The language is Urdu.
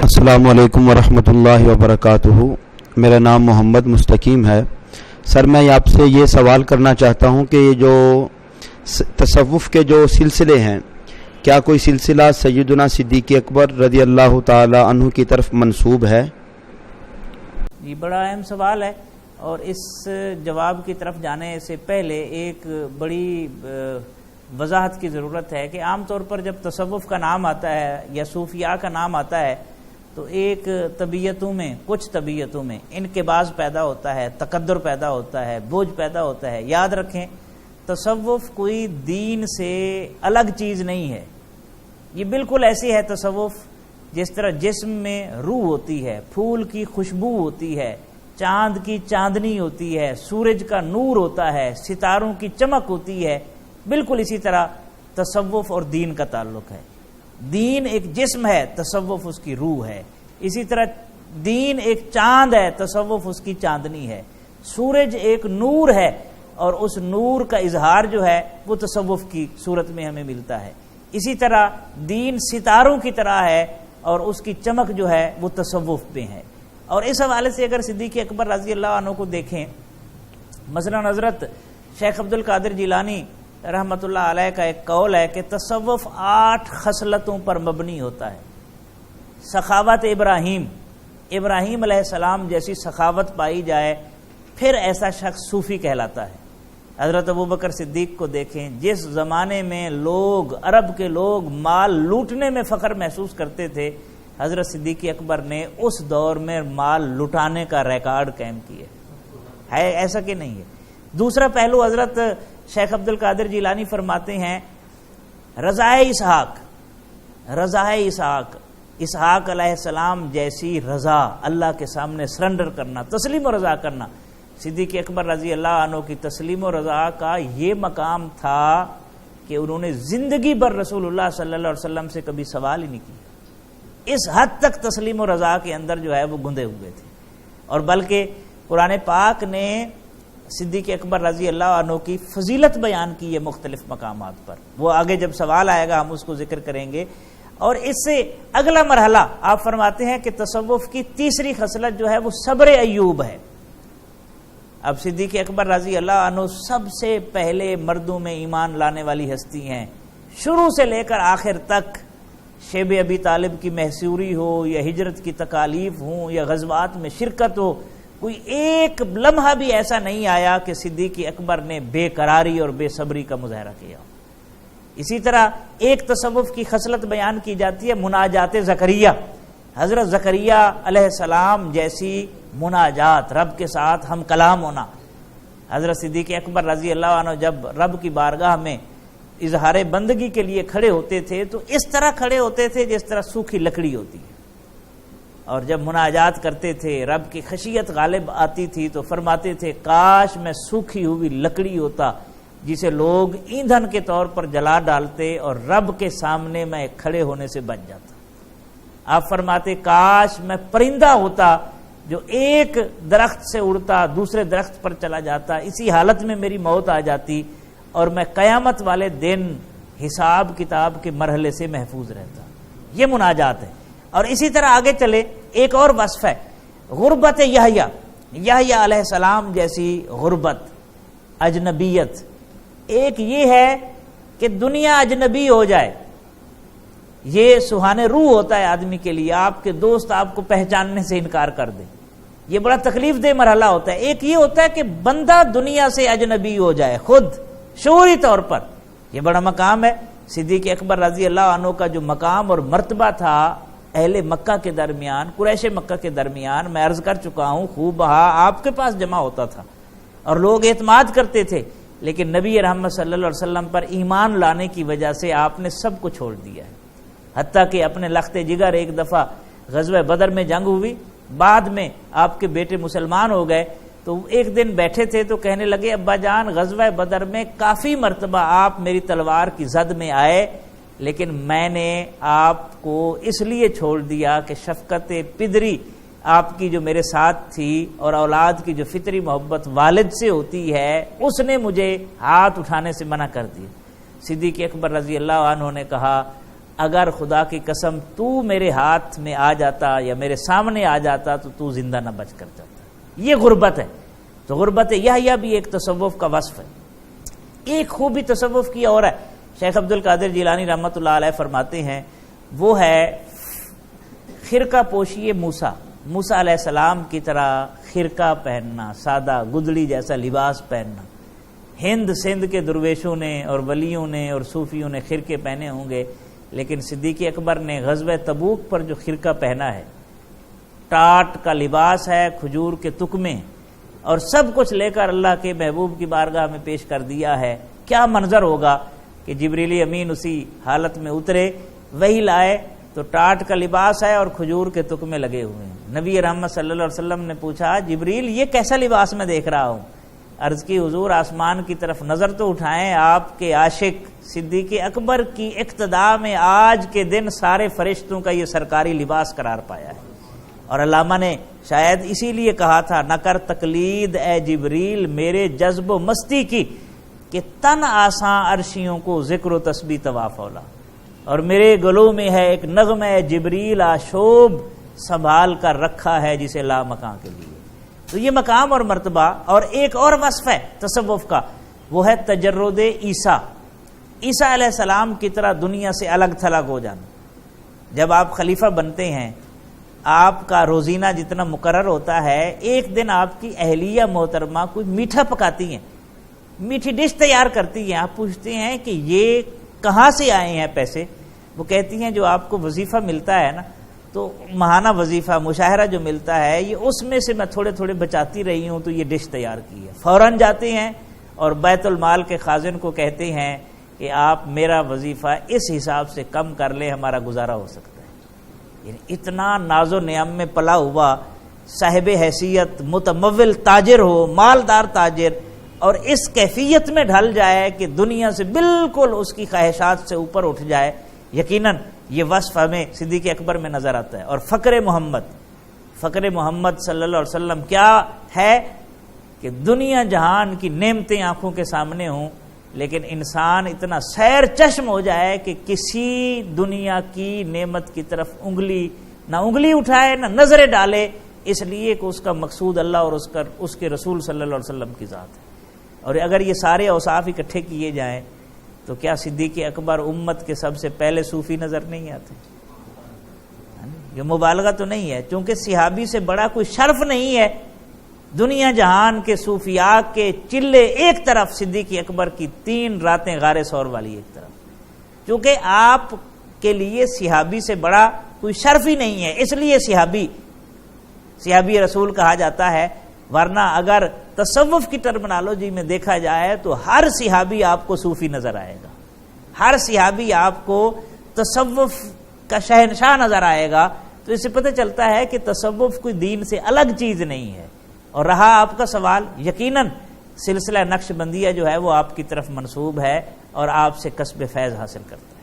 السلام علیکم ورحمۃ اللہ وبرکاتہ۔ میرا نام محمد مستقیم ہے۔ سر میں آپ سے یہ سوال کرنا چاہتا ہوں کہ یہ جو تصوف کے جو سلسلے ہیں، کیا کوئی سلسلہ سیدنا صدیق اکبر رضی اللہ تعالی عنہ کی طرف منسوب ہے؟ یہ بڑا اہم سوال ہے، اور اس جواب کی طرف جانے سے پہلے ایک بڑی وضاحت کی ضرورت ہے کہ عام طور پر جب تصوف کا نام آتا ہے یا صوفیاء کا نام آتا ہے تو ایک طبیعتوں میں، کچھ طبیعتوں میں انقباض پیدا ہوتا ہے، تقدر پیدا ہوتا ہے، بوجھ پیدا ہوتا ہے۔ یاد رکھیں، تصوف کوئی دین سے الگ چیز نہیں ہے۔ یہ بالکل ایسی ہے تصوف جس طرح جسم میں روح ہوتی ہے، پھول کی خوشبو ہوتی ہے، چاند کی چاندنی ہوتی ہے، سورج کا نور ہوتا ہے، ستاروں کی چمک ہوتی ہے، بالکل اسی طرح تصوف اور دین کا تعلق ہے۔ دین ایک جسم ہے، تصوف اس کی روح ہے۔ اسی طرح دین ایک چاند ہے، تصوف اس کی چاندنی ہے۔ سورج ایک نور ہے، اور اس نور کا اظہار جو ہے وہ تصوف کی صورت میں ہمیں ملتا ہے۔ اسی طرح دین ستاروں کی طرح ہے، اور اس کی چمک جو ہے وہ تصوف میں ہے۔ اور اس حوالے سے اگر صدیق اکبر رضی اللہ عنہ کو دیکھیں، مثلا حضرت شیخ عبد القادر جیلانی رحمۃ اللہ علیہ کا ایک قول ہے کہ تصوف 8 خصلتوں پر مبنی ہوتا ہے۔ سخاوت ابراہیم علیہ السلام جیسی سخاوت پائی جائے، پھر ایسا شخص صوفی کہلاتا ہے۔ حضرت ابوبکر صدیق کو دیکھیں، جس زمانے میں عرب کے لوگ مال لوٹنے میں فخر محسوس کرتے تھے، حضرت صدیق اکبر نے اس دور میں مال لٹانے کا ریکارڈ قائم کیا ہے۔ ایسا کہ نہیں ہے؟ دوسرا پہلو، حضرت شیخ عبد القادر جیلانی فرماتے ہیں رضائے اسحاق علیہ السلام جیسی رضا، اللہ کے سامنے سرنڈر کرنا، تسلیم و رضا کرنا۔ صدیق اکبر رضی اللہ عنہ کی تسلیم و رضا کا یہ مقام تھا کہ انہوں نے زندگی بھر رسول اللہ صلی اللہ علیہ وسلم سے کبھی سوال ہی نہیں کیا۔ اس حد تک تسلیم و رضا کے اندر جو ہے وہ گندے ہوئے تھے۔ اور بلکہ قرآن پاک نے صدیق اکبر رضی اللہ عنہ کی فضیلت بیان کی ہے مختلف مقامات پر، وہ آگے جب سوال آئے گا ہم اس کو ذکر کریں گے۔ اور اس سے اگلا مرحلہ آپ فرماتے ہیں کہ تصوف کی تیسری خصلت جو ہے وہ صبر ایوب ہے۔ اب صدیق اکبر رضی اللہ عنہ سب سے پہلے مردوں میں ایمان لانے والی ہستی ہیں، شروع سے لے کر آخر تک، شیب ابی طالب کی محصوری ہو یا ہجرت کی تکالیف ہوں یا غزوات میں شرکت ہو، کوئی ایک لمحہ بھی ایسا نہیں آیا کہ صدیق اکبر نے بے قراری اور بے صبری کا مظاہرہ کیا۔ اسی طرح ایک تصوف کی خصلت بیان کی جاتی ہے مناجات زکریا۔ حضرت زکریا علیہ السلام جیسی مناجات، رب کے ساتھ ہم کلام ہونا۔ حضرت صدیق اکبر رضی اللہ عنہ جب رب کی بارگاہ میں اظہار بندگی کے لیے کھڑے ہوتے تھے تو اس طرح کھڑے ہوتے تھے جس طرح سوکھی لکڑی ہوتی ہے، اور جب مناجات کرتے تھے، رب کی خشیت غالب آتی تھی تو فرماتے تھے کاش میں سوکھی ہوئی لکڑی ہوتا جسے لوگ ایندھن کے طور پر جلا ڈالتے اور رب کے سامنے میں کھڑے ہونے سے بچ جاتا۔ آپ فرماتے کاش میں پرندہ ہوتا جو ایک درخت سے اڑتا دوسرے درخت پر چلا جاتا، اسی حالت میں میری موت آ جاتی اور میں قیامت والے دن حساب کتاب کے مرحلے سے محفوظ رہتا۔ یہ مناجات ہے۔ اور اسی طرح آگے چلے، ایک اور وصف ہے غربت یحییٰ علیہ السلام جیسی غربت، اجنبیت۔ ایک یہ ہے کہ دنیا اجنبی ہو جائے، یہ سہان روح ہوتا ہے آدمی کے لیے، آپ کے دوست آپ کو پہچاننے سے انکار کر دیں، یہ بڑا تکلیف دہ مرحلہ ہوتا ہے۔ ایک یہ ہوتا ہے کہ بندہ دنیا سے اجنبی ہو جائے خود شعوری طور پر، یہ بڑا مقام ہے۔ صدیق اکبر رضی اللہ عنہ کا جو مقام اور مرتبہ تھا اہل مکہ کے درمیان، قریش مکہ کے درمیان، میں عرض کر چکا ہوں، خوب بہا آپ کے پاس جمع ہوتا تھا اور لوگ اعتماد کرتے تھے، لیکن نبی رحمت صلی اللہ علیہ وسلم پر ایمان لانے کی وجہ سے آپ نے سب کو چھوڑ دیا ہے، حتیٰ کہ اپنے لخت جگر ایک دفعہ غزوہ بدر میں جنگ ہوئی، بعد میں آپ کے بیٹے مسلمان ہو گئے، تو ایک دن بیٹھے تھے تو کہنے لگے ابا جان غزوہ بدر میں کافی مرتبہ آپ میری تلوار کی زد میں آئے، لیکن میں نے آپ کو اس لیے چھوڑ دیا کہ شفقت پدری آپ کی جو میرے ساتھ تھی اور اولاد کی جو فطری محبت والد سے ہوتی ہے اس نے مجھے ہاتھ اٹھانے سے منع کر دیا۔ صدیق اکبر رضی اللہ عنہ نے کہا اگر خدا کی قسم تو میرے ہاتھ میں آ جاتا یا میرے سامنے آ جاتا تو زندہ نہ بچ کر جاتا۔ یہ غربت ہے۔ تو غربت یحییٰ بھی ایک تصوف کا وصف ہے۔ ایک خوبی تصوف کی اور ہے، شیخ عبد القادر جیلانی رحمۃ اللہ علیہ فرماتے ہیں، وہ ہے خرقہ پوشی موسیٰ علیہ السلام کی طرح خرقہ پہننا، سادہ گدڑی جیسا لباس پہننا۔ ہند سندھ کے درویشوں نے اور ولیوں نے اور صوفیوں نے خرقے پہنے ہوں گے، لیکن صدیق اکبر نے غزوہ تبوک پر جو خرقہ پہنا ہے، ٹاٹ کا لباس ہے، کھجور کے تکمے اور سب کچھ لے کر اللہ کے محبوب کی بارگاہ میں پیش کر دیا ہے، کیا منظر ہوگا کہ جبریل امین اسی حالت میں اترے، وہی لائے تو ٹاٹ کا لباس ہے اور کھجور کے تکمے لگے ہوئے ہیں۔ نبی رحمت صلی اللہ علیہ وسلم نے پوچھا، جبریل یہ کیسا لباس میں دیکھ رہا ہوں؟ عرض کی، حضور آسمان کی طرف نظر تو اٹھائیں، آپ کے عاشق صدیق اکبر کی اقتداء میں آج کے دن سارے فرشتوں کا یہ سرکاری لباس قرار پایا ہے۔ اور علامہ نے شاید اسی لیے کہا تھا، نہ کر تقلید اے جبریل میرے جذب و مستی کی، کہ تن آساں عرشیوں کو ذکر و تسبیح طواف اولا، اور میرے گلوں میں ہے ایک نغمہ جبریل آشوب سنبھال کر رکھا ہے جسے لا مکان کے لیے۔ تو یہ مقام اور مرتبہ۔ اور ایک اور وصف ہے تصوف کا، وہ ہے تجرد عیسیٰ علیہ السلام کی طرح دنیا سے الگ تھلگ ہو جانا۔ جب آپ خلیفہ بنتے ہیں، آپ کا روزینہ جتنا مقرر ہوتا ہے، ایک دن آپ کی اہلیہ محترمہ کوئی میٹھا پکاتی ہیں، میٹھی ڈش تیار کرتی ہیں، آپ پوچھتے ہیں کہ یہ کہاں سے آئے ہیں پیسے؟ وہ کہتی ہیں جو آپ کو وظیفہ ملتا ہے نا، تو ماہانہ وظیفہ مشاہرہ جو ملتا ہے، یہ اس میں سے میں تھوڑے تھوڑے بچاتی رہی ہوں تو یہ ڈش تیار کی ہے۔ فوراً جاتے ہیں اور بیت المال کے خازن کو کہتے ہیں کہ آپ میرا وظیفہ اس حساب سے کم کر لیں، ہمارا گزارا ہو سکتا ہے۔ یعنی اتنا ناز و نعم میں پلا ہوا صاحب حیثیت متمول تاجر ہو، مالدار تاجر، اور اس کیفیت میں ڈھل جائے کہ دنیا سے بالکل اس کی خواہشات سے اوپر اٹھ جائے، یقیناً یہ وصف ہمیں صدیق اکبر میں نظر آتا ہے۔ اور فقر محمد صلی اللہ علیہ وسلم کیا ہے کہ دنیا جہان کی نعمتیں آنکھوں کے سامنے ہوں، لیکن انسان اتنا سیر چشم ہو جائے کہ کسی دنیا کی نعمت کی طرف نہ انگلی اٹھائے نہ نظریں ڈالے، اس لیے کہ اس کا مقصود اللہ اور اس کے رسول صلی اللہ علیہ وسلم کی ذات ہے۔ اور اگر یہ سارے اوصاف اکٹھے کیے جائیں تو کیا صدیق اکبر امت کے سب سے پہلے صوفی نظر نہیں آتے؟ یہ مبالغہ تو نہیں ہے، چونکہ صحابی سے بڑا کوئی شرف نہیں ہے۔ دنیا جہان کے صوفیاء کے چلے ایک طرف، صدیق اکبر کی 3 راتیں غار ثور والی ایک طرف، چونکہ آپ کے لیے صحابی سے بڑا کوئی شرف ہی نہیں ہے، اس لیے صحابی رسول کہا جاتا ہے۔ ورنہ اگر تصوف کی ٹرمنالوجی میں دیکھا جائے تو ہر صحابی آپ کو صوفی نظر آئے گا، ہر صحابی آپ کو تصوف کا شہنشاہ نظر آئے گا۔ تو اس سے پتہ چلتا ہے کہ تصوف کوئی دین سے الگ چیز نہیں ہے۔ اور رہا آپ کا سوال، یقیناً سلسلہ نقش بندیہ جو ہے وہ آپ کی طرف منسوب ہے اور آپ سے کسب فیض حاصل کرتا ہے۔